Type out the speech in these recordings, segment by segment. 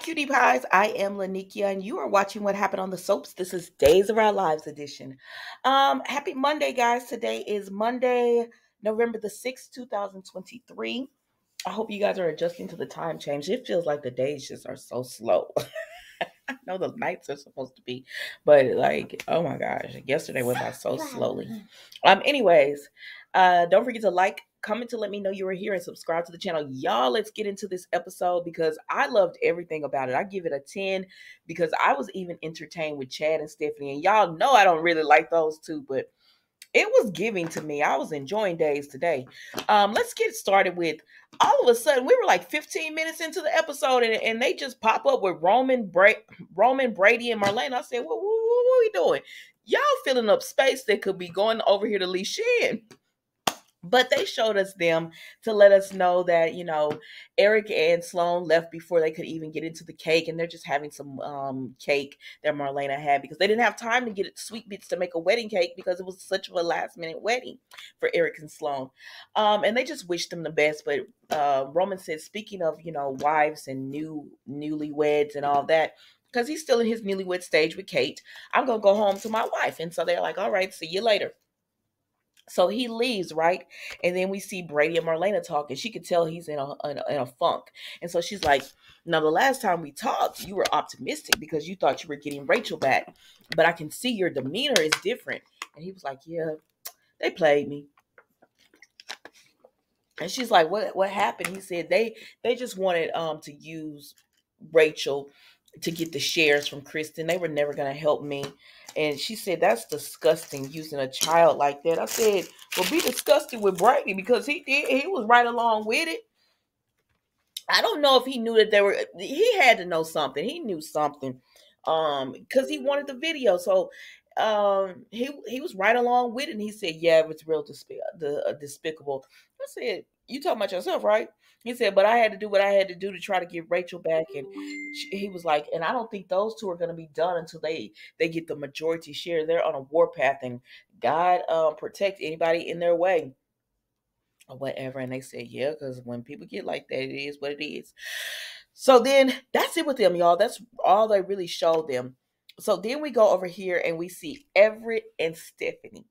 cutie pies. I am Lanikia, and you are watching What Happened on the Soaps. This is Days of Our Lives edition. Happy Monday, guys. Today is Monday, November the 6th, 2023. I hope you guys are adjusting to the time change. It feels like the days just are so slow. I know the nights are supposed to be, but like, oh my gosh, yesterday went by so slowly. Anyways, don't forget to like, comment to let me know you were here, and subscribe to the channel. Y'all, let's get into this episode because I loved everything about it. I give it a 10 because I was even entertained with Chad and Stephanie. And y'all know I don't really like those two, but it was giving to me. I was enjoying days today. Let's get started with all of a sudden we were like 15 minutes into the episode and they just pop up with Roman, Brady, and Marlene. I said, what are we doing? Y'all filling up space that could be going over here to Lee Shin. But they showed us them to let us know that, Eric and Sloan left before they could even get into the cake. And they're just having some cake that Marlena had because they didn't have time to get sweet bits to make a wedding cake because it was such a last minute wedding for Eric and Sloan. And they just wished them the best. But Roman said, speaking of, wives and newlyweds and all that, because he's still in his newlywed stage with Kate, I'm going to go home to my wife. And so they're like, all right, see you later. So he leaves, right? And then we see Brady and Marlena talking. She could tell he's in a funk. And so she's like, now, the last time we talked, you were optimistic because you thought you were getting Rachel back. But I can see your demeanor is different. And he was like, yeah, they played me. And she's like, what happened? He said they just wanted to use Rachel to get the shares from Kristen. They were never going to help me. And she said, that's disgusting, using a child like that. I said, well, be disgusted with Brady because he was right along with it. I don't know if he knew that he had to know something. He knew something because he wanted the video. So he was right along with it. And he said, yeah, it was real despicable. I said, you talking about yourself, right? He said, but I had to do what I had to do to try to get Rachel back. And he was like, and I don't think those two are going to be done until they get the majority share. They're on a warpath, and God protect anybody in their way or whatever. And they said, yeah, because when people get like that, it is what it is. So then that's it with them, y'all. That's all they really showed them. So then we go over here and we see Everett and Stephanie.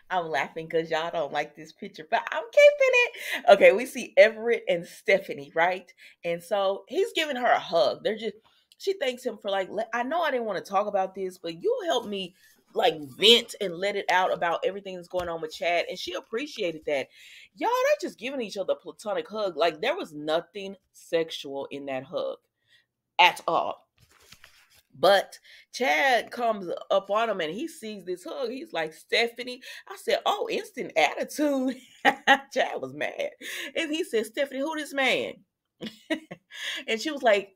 I'm laughing because y'all don't like this picture, but I'm keeping it. Okay, we see Everett and Stephanie, right? And so he's giving her a hug. She thanks him for I know I didn't want to talk about this, but you helped me vent and let it out about everything that's going on with Chad. And she appreciated that. Y'all, they're just giving each other a platonic hug. Like there was nothing sexual in that hug at all. But Chad comes up on him and he sees this hug. He's like, Stephanie. I said, oh, instant attitude. Chad was mad. And he said, Stephanie, who this man? And she was like,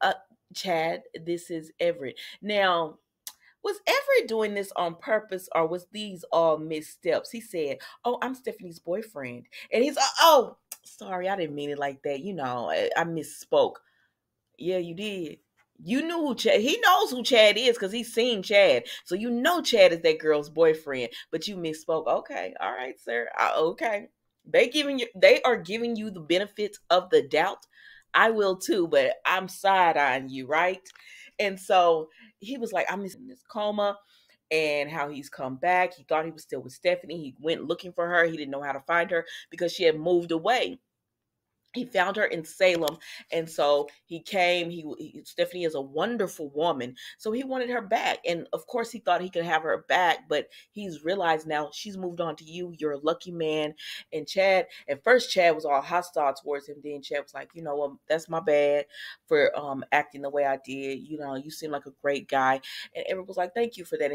Chad, this is Everett. Now, was Everett doing this on purpose or was these all missteps? He said, oh, I'm Stephanie's boyfriend. And he's, oh, sorry, I didn't mean it like that. I misspoke. Yeah, you did. You knew who Chad. He knows who Chad is because he's seen Chad. So you know Chad is that girl's boyfriend. But you misspoke. Okay, all right, sir. Okay. They are giving you the benefits of the doubt. I will too, but I'm side-eyeing you, right? And so he was like, I'm in this coma. And how he's come back. He thought he was still with Stephanie. He went looking for her. He didn't know how to find her because she had moved away. He found her in Salem, and so he came. Stephanie is a wonderful woman, so he wanted her back. And of course, he thought he could have her back, but he's realized now she's moved on to you. You're a lucky man. And Chad, at first, Chad was all hostile towards him. Then Chad was like, that's my bad for acting the way I did. You seem like a great guy. And Eric was like, thank you for that.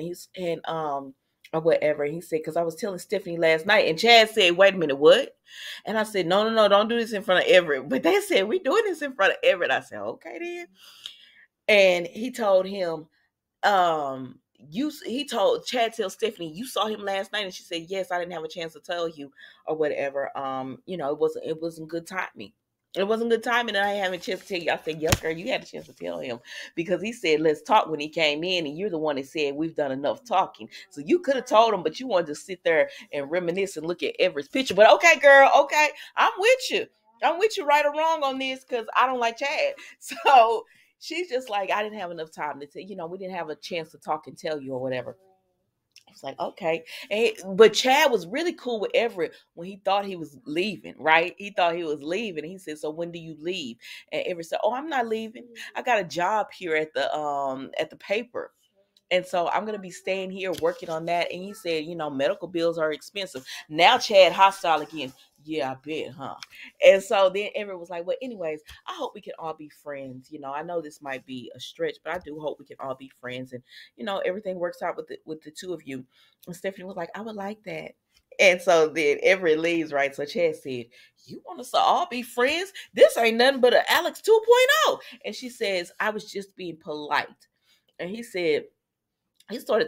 Or whatever. He said, because I was telling Stephanie last night, and Chad said, wait a minute, what? And I said, no, don't do this in front of Everett. But they said, we're doing this in front of Everett. I said, okay then. And he told him, Chad tell Stephanie, you saw him last night? And she said, yes, I didn't have a chance to tell you or whatever. It wasn't good timing. It wasn't good timing, and I didn't have a chance to tell you. I said, yes, girl, you had a chance to tell him because he said, let's talk when he came in, and you're the one that said we've done enough talking. So you could have told him, but you wanted to sit there and reminisce and look at Everett's picture. But okay, girl, okay, I'm with you. I'm with you right or wrong on this because I don't like Chad. So she's just like, I didn't have enough time to tell, we didn't have a chance to talk and tell you or whatever. I was like, okay. But Chad was really cool with Everett when he thought he was leaving, right? He thought he was leaving. He said, so when do you leave? And Everett said, oh, I'm not leaving. I got a job here at the paper. And so I'm going to be staying here working on that. And he said, medical bills are expensive. Now Chad hostile again. Yeah, I bet, huh? And so then Everett was like, well, anyways, I hope we can all be friends. I know this might be a stretch, but I do hope we can all be friends. And, everything works out with the two of you. And Stephanie was like, I would like that. And so then Everett leaves, right? So Chad said, you want us to all be friends? This ain't nothing but an Alex 2.0. And she says, I was just being polite. And he started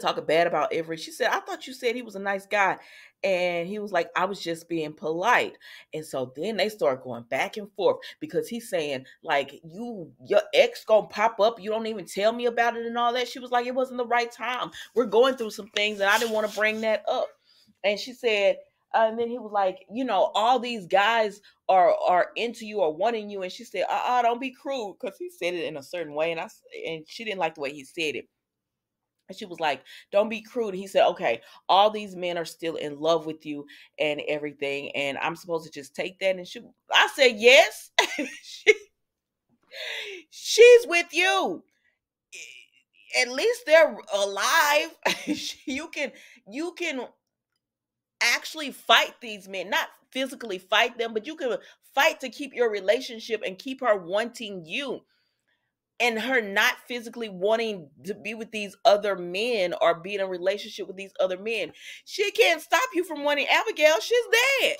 talking bad about Everett. She said, I thought you said he was a nice guy. And he was like, I was just being polite. And so then they start going back and forth because he's saying, like, your ex gonna pop up. You don't even tell me about it and all that. She was like, it wasn't the right time. We're going through some things and I didn't want to bring that up. And she said, and then he was like, all these guys are into you or wanting you. And she said, don't be cruel, because he said it in a certain way. And she didn't like the way he said it. And she was like, don't be crude. He said, okay, all these men are still in love with you and everything. And I'm supposed to just take that. And I said, yes, she's with you. At least they're alive. you can actually fight these men, not physically fight them, but you can fight to keep your relationship and keep her wanting you. And her not physically wanting to be with these other men or be in a relationship with these other men, she can't stop you from wanting Abigail. She's dead.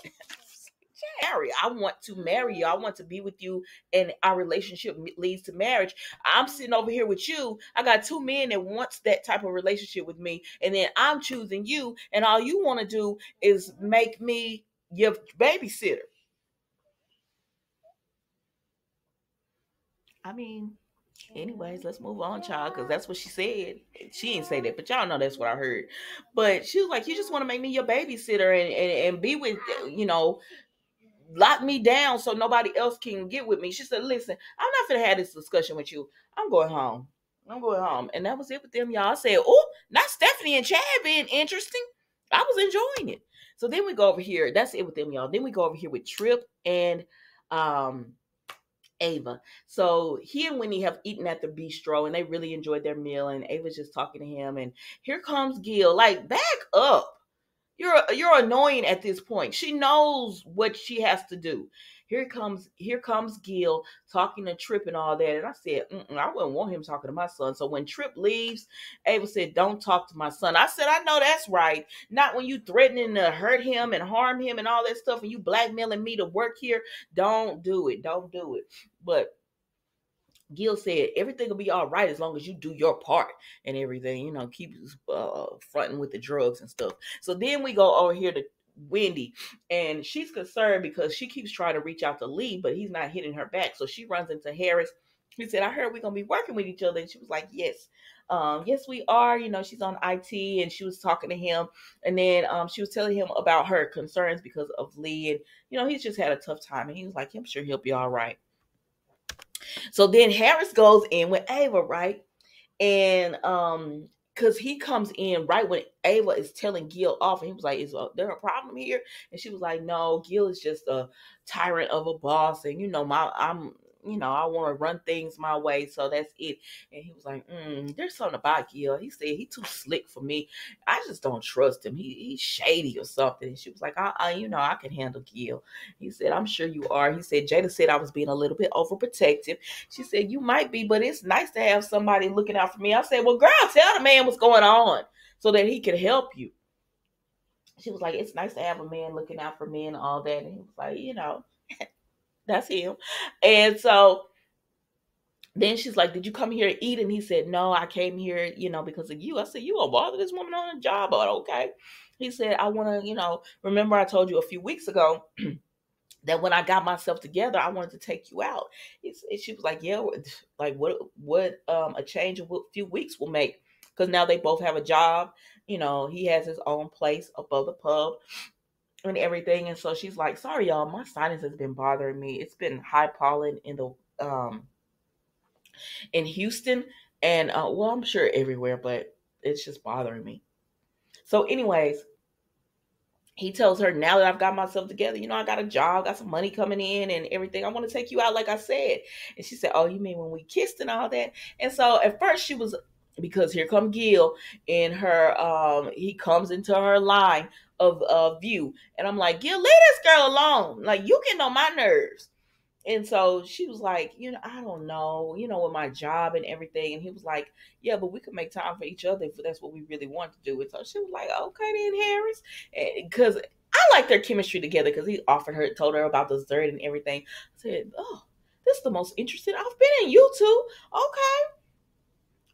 Harry, I want to marry you. I want to be with you, and our relationship leads to marriage. I'm sitting over here with you. I got two men that wants that type of relationship with me, and then I'm choosing you, and all you want to do is make me your babysitter. I mean, anyways, let's move on, child, because that's what she said. She didn't say that, but y'all know that's what I heard. But she was like, you just want to make me your babysitter and be with, lock me down so nobody else can get with me. She said, listen, I'm not going to have this discussion with you. I'm going home. I'm going home. And that was it with them, y'all. I said, oh, not Stephanie and Chad being interesting. I was enjoying it. So then we go over here. That's it with them, y'all. Then we go over here with Trip and Ava. So he and Winnie have eaten at the bistro and they really enjoyed their meal. And Ava's just talking to him. And here comes Gil. Like, back up. You're annoying at this point. She knows what she has to do. Here comes Gil talking to Trip and all that. And I said, I wouldn't want him talking to my son. So when Trip leaves, Ava said, don't talk to my son. I said, I know that's right. Not when you threatening to hurt him and harm him and all that stuff, and you blackmailing me to work here. Don't do it. Don't do it. But Gil said everything will be all right as long as you do your part and everything. Keep fronting with the drugs and stuff. So then we go over here to Wendy, and she's concerned because she keeps trying to reach out to Lee, but he's not hitting her back. So she runs into Harris. He said, I heard we're going to be working with each other. And she was like, yes. Yes, we are. She's on IT, and she was talking to him. And then she was telling him about her concerns because of Lee. And, he's just had a tough time. And he was like, I'm sure he'll be all right. So then Harris goes in with Ava, right? And because he comes in right when Ava is telling Gil off, and he was like, is there a problem here? And she was like, no, Gil is just a tyrant of a boss, and I want to run things my way, so that's it. And he was like, there's something about Gil. He said he too slick for me. I just don't trust him. He's shady or something. And she was like, I can handle Gil. He said, I'm sure you are. He said, Jada said I was being a little bit overprotective. She said, you might be, but it's nice to have somebody looking out for me. I said, well, girl, tell the man what's going on so that he can help you. She was like, it's nice to have a man looking out for me and all that. And he was like, that's him. And so then she's like, did you come here to eat? And he said, no, I came here, because of you. I said, you gonna bother this woman on a job? But okay. He said, I want to, remember I told you a few weeks ago that when I got myself together, I wanted to take you out. She was like, yeah, like what a change of a few weeks will make. Because now they both have a job. He has his own place above the pub. and everything. And so she's like, sorry, y'all, my sinus has been bothering me. It's been high pollen in Houston. And well, I'm sure everywhere, but it's just bothering me. So, anyways, he tells her, now that I've got myself together, I got a job, got some money coming in and everything, I want to take you out like I said. And she said, oh, you mean when we kissed and all that? And so at first she was, because here come Gil in her, he comes into her line of view. And I'm like, Gil, leave this girl alone. Like, you getting on my nerves. And so she was like, I don't know, with my job and everything. And he was like, yeah, but we could make time for each other if that's what we really want to do. And so she was like, okay, then, Harris. Because I like their chemistry together, because he told her about the dessert and everything. I said, oh, this is the most interesting I've been in you two. Okay.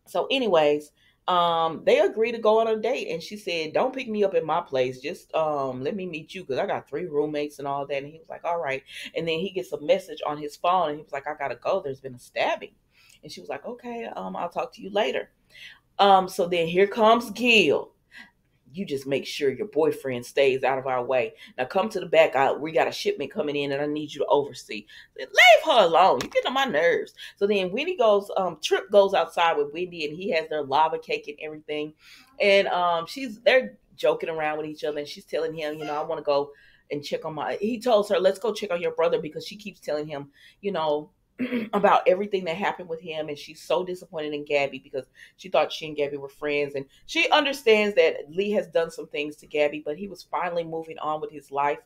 So, anyways, they agreed to go on a date, and she said, "Don't pick me up at my place. Just let me meet you, because I got 3 roommates and all that." And he was like, "All right." And then he gets a message on his phone, and he was like, "I gotta go. There's been a stabbing." And she was like, "Okay, I'll talk to you later." So then here comes Gil. You just make sure your boyfriend stays out of our way. Now come to the back. We got a shipment coming in, and I need you to oversee. Leave her alone. You get on my nerves. So then Wendy goes, Trip goes outside with Wendy, and he has their lava cake and everything. And they're joking around with each other, and she's telling him, I want to go and check on he tells her, let's go check on your brother, because she keeps telling him, about everything that happened with him. And she's so disappointed in Gabby, because she thought she and Gabby were friends. And she understands that Lee has done some things to Gabby, but he was finally moving on with his life.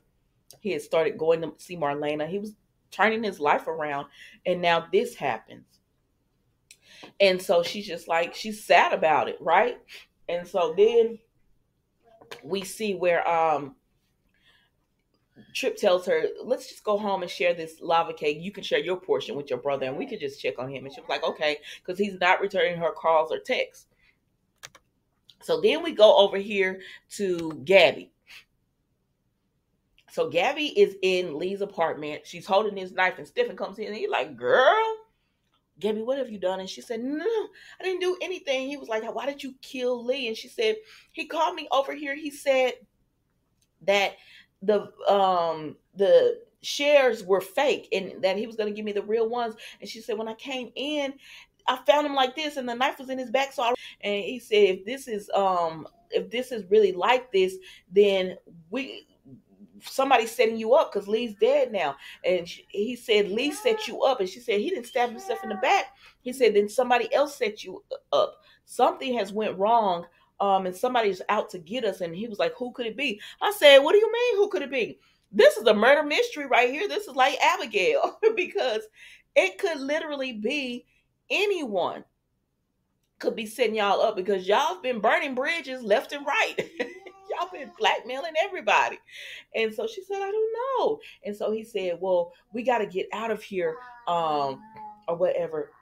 He had started going to see Marlena. He was turning his life around. And now this happens. And so she's just like, she's sad about it, right? And so then we see where Trip tells her, let's just go home and share this lava cake. You can share your portion with your brother, and we could just check on him. And she was like, okay, because he's not returning her calls or texts. So then we go over here to Gabby. So Gabby is in Lee's apartment. She's holding his knife, and Stephen comes in, and he's like, girl, Gabby, what have you done? And she said, no, I didn't do anything. He was like, why did you kill Lee? And she said, he called me over here. He said that the shares were fake, and that he was going to give me the real ones. And she said, when I came in, I found him like this, and the knife was in his back. And he said, if this is really like this, then somebody's setting you up, because Lee's dead now. And he said, Lee set you up. And she said, he didn't stab himself in the back. He said, then somebody else set you up. Something has went wrong, and somebody's out to get us. And he was like, who could it be? I said, what do you mean, who could it be? This is a murder mystery right here. This is like Abigail, because it could literally be anyone could be setting y'all up, because y'all been burning bridges left and right. Y'all been blackmailing everybody. And so she said, I don't know. And so he said, well, we got to get out of here, or whatever,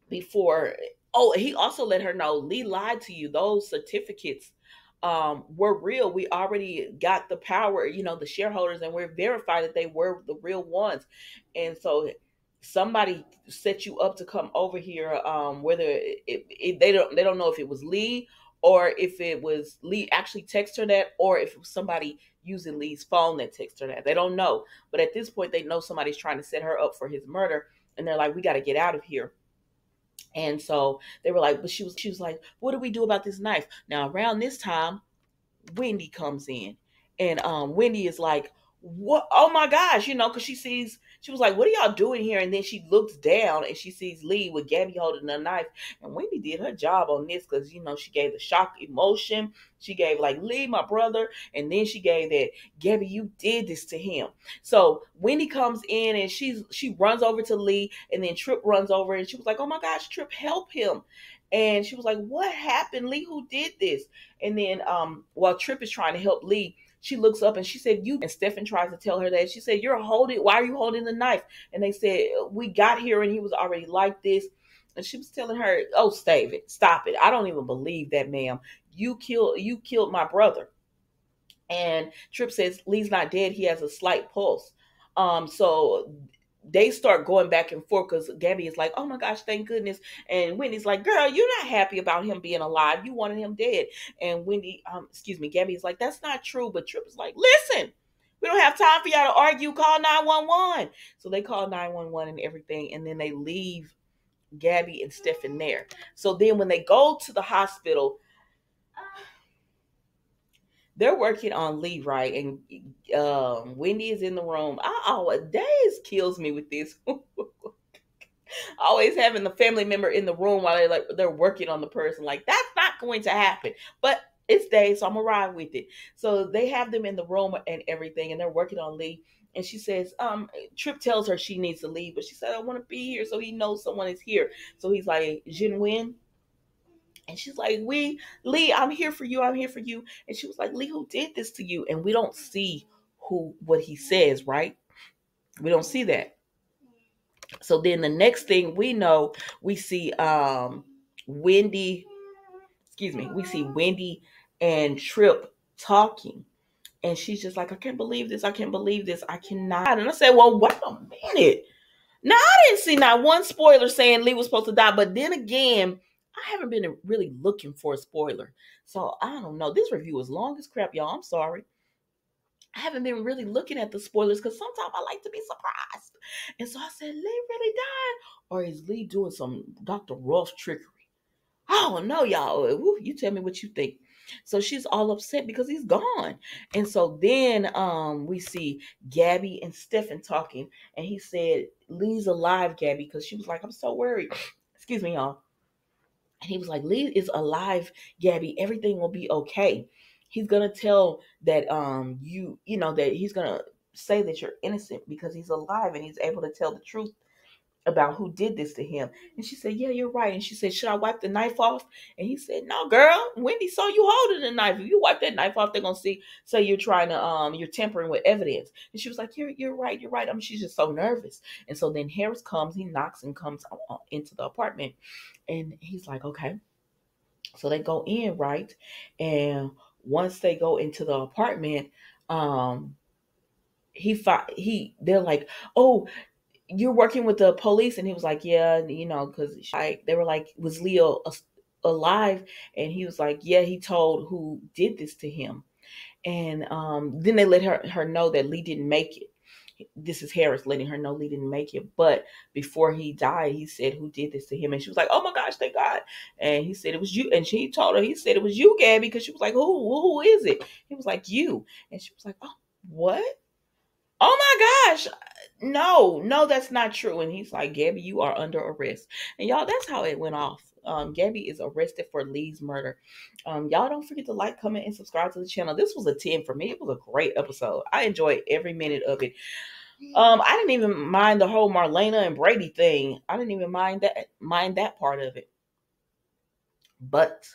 before. Oh, he also let her know, Lee lied to you. Those certificates were real. We already got the power, the shareholders, and we're verified that they were the real ones. And so somebody set you up to come over here, whether they don't know if it was Lee, or if it was Lee actually texted her that, or if it was somebody using Lee's phone that texted her that. They don't know. But at this point, they know somebody's trying to set her up for his murder. And they're like, we got to get out of here. And so they were like, but she was like, what do we do about this knife? Now, around this time, Wendy comes in, and Wendy is like, what? Oh my gosh, because she was like, what are y'all doing here? And then she looks down, and she sees Lee with Gabby holding a knife. And Wendy did her job on this, because she gave the shock emotion. She gave like, Lee, my brother, and then she gave that, Gabby, you did this to him. So Wendy comes in, and she runs over to Lee, and then Trip runs over, and she was like, oh my gosh, Trip, help him. And she was like, what happened, Lee? Who did this? And then while Trip is trying to help Lee, she looks up and she said, and Stephen tries to tell her that. She said, why are you holding the knife? And they said, we got here and he was already like this. And she was telling her, oh, stop it. I don't even believe that, ma'am. You killed my brother. And Trip says, Lee's not dead. He has a slight pulse. So they start going back and forth because Gabby is like, oh my gosh, thank goodness. And Wendy's like, girl, you're not happy about him being alive. You wanted him dead. And Gabby is like, that's not true. But Trip is like, listen, we don't have time for y'all to argue. Call 911. So they call 911 and everything. And then they leave Gabby and Stephen there. So then when they go to the hospital, they're working on Lee, right? And Wendy is in the room. Days kills me with this. Always having the family member in the room while they're working on the person. Like, that's not going to happen. But it's Days, so I'm gonna ride with it. So they have them in the room and everything, and they're working on Lee. And she says, Trip tells her she needs to leave, but she said, I want to be here so he knows someone is here. So he's like, Jin Wen. And she's like, Lee, I'm here for you. I'm here for you. And she was like, Lee, who did this to you? And we don't see what he says, right? We don't see that. So then the next thing we know, we see Wendy, we see Wendy and Trip talking. And she's just like, I can't believe this. I can't believe this. I cannot. And I said, well, wait a minute. Now, I didn't see not one spoiler saying Lee was supposed to die. But then again, I haven't been really looking for a spoiler. So I don't know. This review is long as crap, y'all. I'm sorry. I haven't been really looking at the spoilers because sometimes I like to be surprised. And so I said, Lee really died? Or is Lee doing some Dr. Ross trickery? I don't know, y'all. Woo, you tell me what you think. So she's all upset because he's gone. And so then we see Gabby and Stephen talking. And he said, Lee's alive, Gabby, because she was like, I'm so worried. Excuse me, y'all. And he was like, Lee is alive, Gabby. Everything will be okay. He's gonna tell that that he's gonna say that you're innocent because he's alive and he's able to tell the truth about who did this to him. And she said, yeah, you're right. And she said, should I wipe the knife off? And he said, no, girl, Wendy saw you holding the knife. If you wipe that knife off, they're gonna say you're trying to you're tampering with evidence. And she was like, you're right, you're right. I mean, she's just so nervous. And so then Harris comes, he knocks and comes into the apartment. And he's like, okay. So they go in, right? And once they go into the apartment, they're like, oh, you're working with the police. And he was like, yeah, because they were like, was Leo alive? And he was like, yeah, he told who did this to him. And then they let her know that Lee didn't make it. This is Harris letting her know Lee didn't make it. But before he died, he said, who did this to him? And she was like, oh my gosh, thank God. And he said it was you. And she told her, he said it was you, Gabby, because she was like, who is it? He was like, you. And she was like, oh, what? Oh my gosh. No, that's not true. And he's like, Gabby, you are under arrest. And y'all, that's how it went off. Gabby is arrested for Lee's murder. Y'all don't forget to like, comment, and subscribe to the channel. This was a 10 for me. It was a great episode. I enjoyed every minute of it. I didn't even mind the whole Marlena and Brady thing. I didn't even mind that part of it. But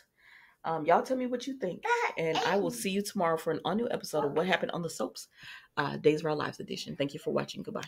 y'all tell me what you think. And I will see you tomorrow for an all new episode of What Happened on the Soaps, Days of Our Lives edition. Thank you for watching. Goodbye.